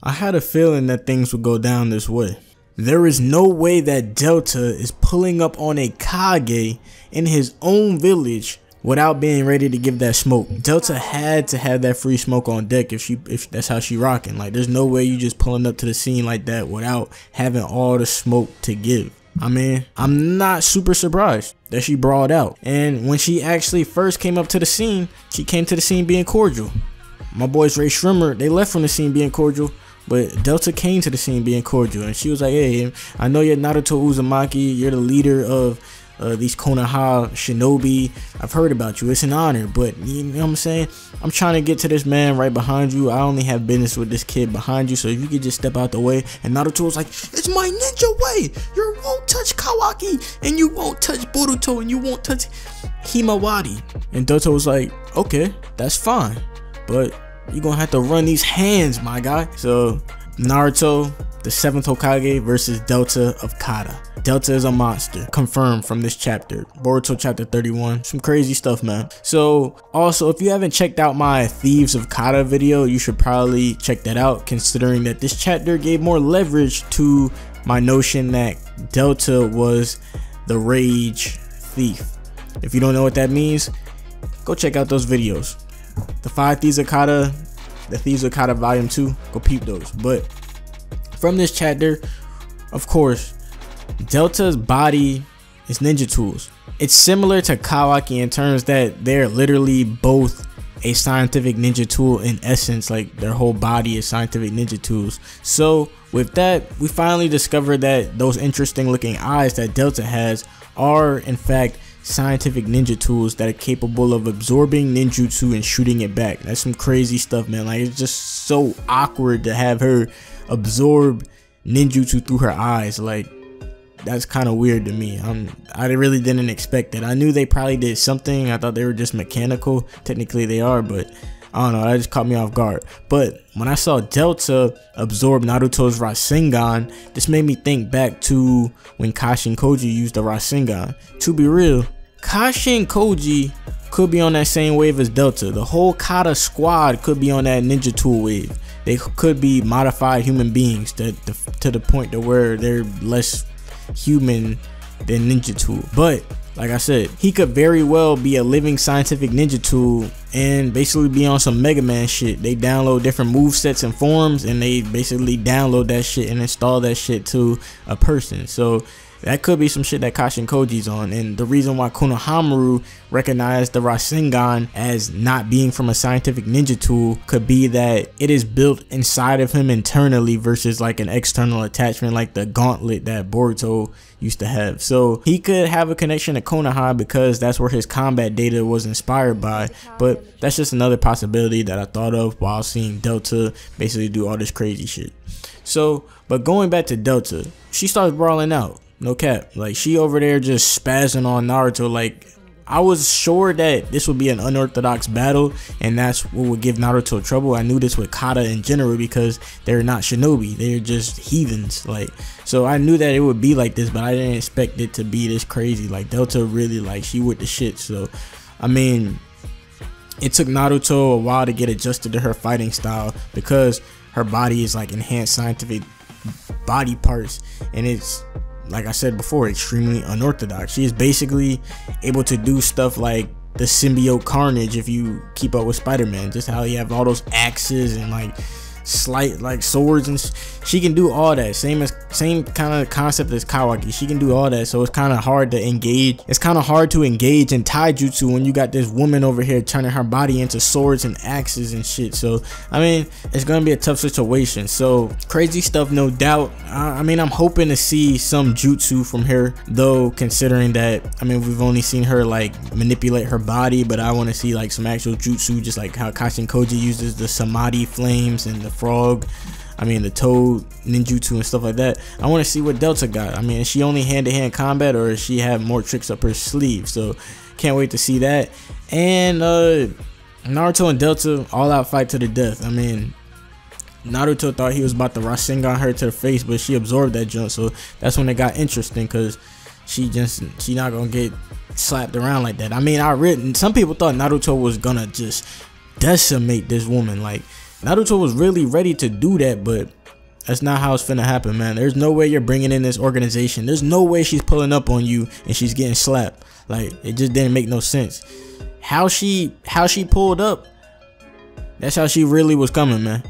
I had a feeling that things would go down this way. There is no way that Delta is pulling up on a Kage in his own village without being ready to give that smoke. Delta had to have that free smoke on deck if that's how she rocking. Like, there's no way you just pulling up to the scene like that without having all the smoke to give. I mean, I'm not super surprised that she brawled out. And when she actually first came up to the scene, she came to the scene being cordial. My boys Ray Shrimmer, they left from the scene being cordial, but Delta came to the scene being cordial, and she was like, hey, I know you're Naruto Uzumaki, you're the leader of these Konoha shinobi. I've heard about you, it's an honor, but you know what I'm saying, I'm trying to get to this man right behind you. I only have business with this kid behind you, so if you could just step out the way. And Naruto was like, it's my ninja way, you won't touch Kawaki, and you won't touch Boruto, and you won't touch Himawari. And Delta was like, okay, that's fine, but you're gonna have to run these hands, my guy. So Naruto, the 7th Hokage versus Delta of Kata. Delta is a monster, confirmed from this chapter. Boruto chapter 31. Some crazy stuff, man. So also, if you haven't checked out my Thieves of Kata video, you should probably check that out, considering that this chapter gave more leverage to my notion that Delta was the rage thief. If you don't know what that means, go check out those videos. The 5 Thieves of Kata, the Thieves of Kata volume 2, go peep those. But from this chapter, of course, Delta's body is ninja tools. It's similar to Kawaki in terms that they're literally both a scientific ninja tool in essence. Like, their whole body is scientific ninja tools. So with that, we finally discovered that those interesting looking eyes that Delta has are in fact scientific ninja tools that are capable of absorbing ninjutsu and shooting it back. That's some crazy stuff, man. Like, it's just so awkward to have her absorb ninjutsu through her eyes. Like, that's kind of weird to me. I really didn't expect that. I knew they probably did something. I thought they were just mechanical. Technically they are, but I don't know, that just caught me off guard. But when I saw Delta absorb Naruto's Rasengan, this made me think back to when Kashin Koji used the Rasengan. To be real, Kashin Koji could be on that same wave as Delta. The whole Kata squad could be on that ninja tool wave. They could be modified human beings to the point to where they're less human than ninja tool. But like I said, he could very well be a living scientific ninja tool and basically be on some Mega Man shit. They download different move sets and forms, and they basically download that shit and install that shit to a person. So that could be some shit that Kashin Koji's on. And the reason why Konohamaru recognized the Rasengan as not being from a scientific ninja tool could be that it is built inside of him internally versus like an external attachment like the gauntlet that Boruto used to have. So he could have a connection to Konoha because that's where his combat data was inspired by. But that's just another possibility that I thought of while seeing Delta basically do all this crazy shit. So, but going back to Delta, she starts brawling out. No cap. Like, she over there just spazzing on Naruto. Like, I was sure that this would be an unorthodox battle, and that's what would give Naruto trouble. I knew this with Kata in general because they're not shinobi. They're just heathens. Like, so I knew that it would be like this, but I didn't expect it to be this crazy. Like, Delta really, like, she with the shit. So, I mean, it took Naruto a while to get adjusted to her fighting style because her body is like enhanced scientific body parts, and it's, like I said before, extremely unorthodox. She is basically able to do stuff like the Symbiote Carnage if you keep up with Spider-Man. Just how you have all those axes and like slight like swords, and she can do all that. Same kind of concept as Kawaki. She can do all that, so it's kind of hard to engage. It's kind of hard to engage in taijutsu when you got this woman over here turning her body into swords and axes and shit. So I mean, it's gonna be a tough situation. So crazy stuff, no doubt. I mean, I'm hoping to see some jutsu from her, though, considering that, I mean, we've only seen her like manipulate her body, but I want to see like some actual jutsu, just like how Kashin Koji uses the samadhi flames and the frog, I mean the toad ninjutsu and stuff like that. I want to see what Delta got. I mean, is she only hand-to-hand combat, or does she have more tricks up her sleeve? So can't wait to see that. And Naruto and Delta all-out fight to the death. I mean, Naruto thought he was about to Rasengan her to the face, but she absorbed that jump. So that's when it got interesting, because she not gonna get slapped around like that. I mean, some people thought Naruto was gonna just decimate this woman. Like, Naruto was really ready to do that, but that's not how it's finna happen, man. There's no way you're bringing in this organization. There's no way she's pulling up on you and she's getting slapped. Like, it just didn't make no sense. How she pulled up, that's how she really was coming, man.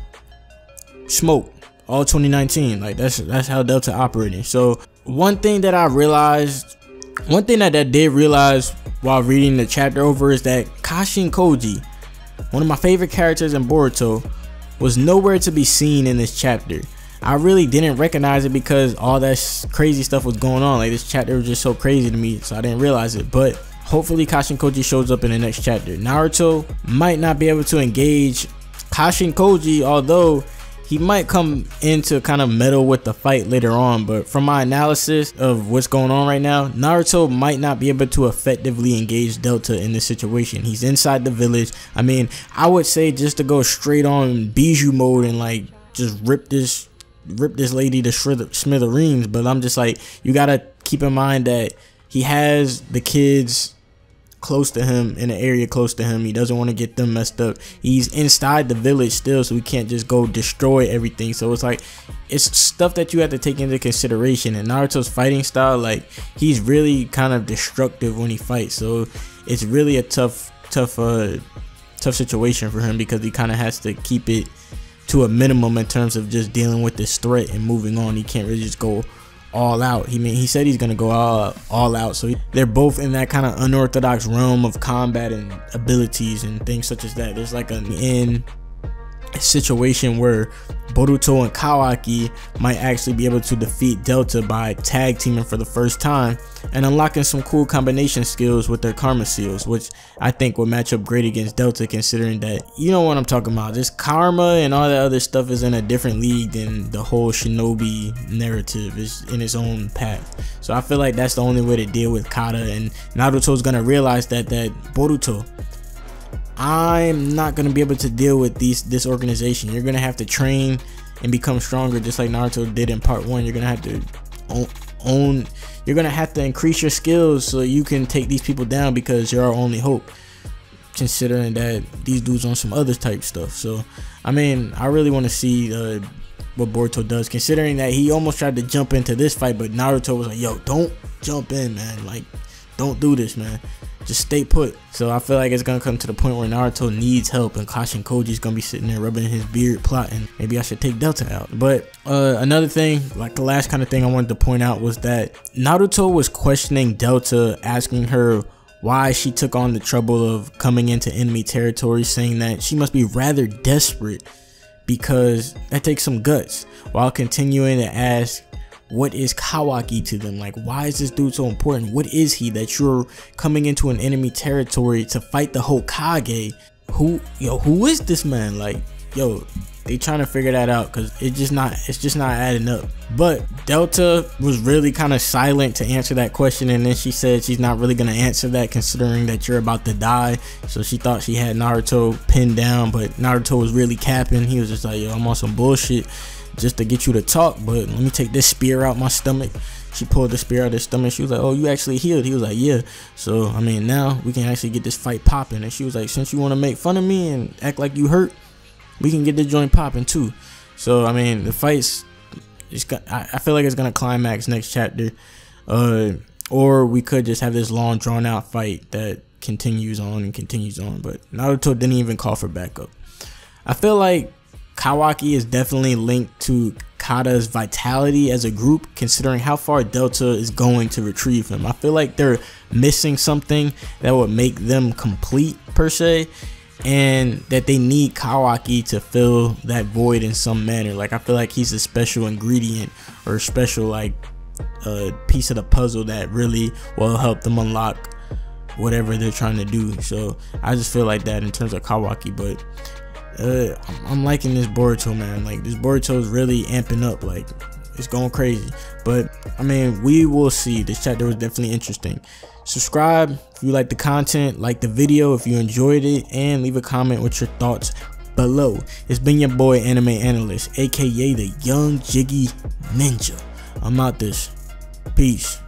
Smoke all 2019. Like, that's how Delta operating. So one thing that I did realize while reading the chapter over is that Kashin Koji, one of my favorite characters in Boruto, was nowhere to be seen in this chapter. I really didn't recognize it because all that crazy stuff was going on. Like, this chapter was just so crazy to me, so I didn't realize it. But hopefully Kashin Koji shows up in the next chapter. Naruto might not be able to engage Kashin Koji, although he might come in to kind of meddle with the fight later on. But from my analysis of what's going on right now, Naruto might not be able to effectively engage Delta in this situation. He's inside the village. I mean, I would say just to go straight on Bijou mode and like just rip this lady to smithereens. But I'm just like, you gotta keep in mind that he has the kids close to him, in an area close to him. He doesn't want to get them messed up. He's inside the village still, so we can't just go destroy everything. So it's like, it's stuff that you have to take into consideration. And Naruto's fighting style, like, he's really kind of destructive when he fights. So it's really a tough situation for him, because he kind of has to keep it to a minimum in terms of just dealing with this threat and moving on. He can't really just go all out. He said he's gonna go all out. So they're both in that kind of unorthodox realm of combat and abilities and things such as that. There's like a situation where Boruto and Kawaki might actually be able to defeat Delta by tag teaming for the first time and unlocking some cool combination skills with their karma seals, which I think would match up great against Delta, considering that, you know what I'm talking about, this karma and all that other stuff is in a different league than the whole shinobi narrative is in its own path. So I feel like that's the only way to deal with Kata, and Naruto's gonna realize that Boruto, I'm not gonna be able to deal with this organization. You're gonna have to train and become stronger, just like Naruto did in part 1. You're gonna have to you're gonna have to increase your skills so you can take these people down, because you're our only hope, considering that these dudes on some other type stuff. So I mean, I really want to see what Boruto does, considering that he almost tried to jump into this fight, but Naruto was like, yo, don't jump in, man. Like, don't do this, man. Just stay put. So I feel like it's gonna come to the point where Naruto needs help, and Kashin Koji's gonna be sitting there rubbing his beard plotting, maybe I should take Delta out. But another thing, like the last kind of thing I wanted to point out, was that Naruto was questioning Delta, asking her why she took on the trouble of coming into enemy territory, saying that she must be rather desperate because that takes some guts, while continuing to ask, what is Kawaki to them? Like, why is this dude so important? What is he that you're coming into an enemy territory to fight the Hokage? Who is this man? Like, yo, they trying to figure that out, because it's just not adding up. But Delta was really kind of silent to answer that question, and then she said she's not really gonna answer that, considering that you're about to die. So she thought she had Naruto pinned down, but Naruto was really capping. He was just like, yo, I'm on some bullshit just to get you to talk, but let me take this spear out my stomach. She pulled the spear out of his stomach. She was like, oh, you actually healed? He was like, yeah. So I mean, now we can actually get this fight popping. And she was like, since you want to make fun of me and act like you hurt, we can get this joint popping too. So I mean, the fight's I feel like it's gonna climax next chapter, or we could just have this long drawn out fight that continues on and continues on. But Naruto didn't even call for backup. I feel like Kawaki is definitely linked to Kata's vitality as a group, considering how far Delta is going to retrieve him. I feel like they're missing something that would make them complete, per se, and that they need Kawaki to fill that void in some manner. Like, I feel like he's a special ingredient or a special, like, piece of the puzzle that really will help them unlock whatever they're trying to do. So I just feel like that in terms of Kawaki. But I'm liking this Boruto, man. Like, this Boruto is really amping up. Like, it's going crazy. But I mean, we will see. This chapter was definitely interesting. Subscribe if you like the content, like the video if you enjoyed it, and leave a comment with your thoughts below. It's been your boy, Anime Analyst, aka the Young Jiggy Ninja. I'm out this. Peace.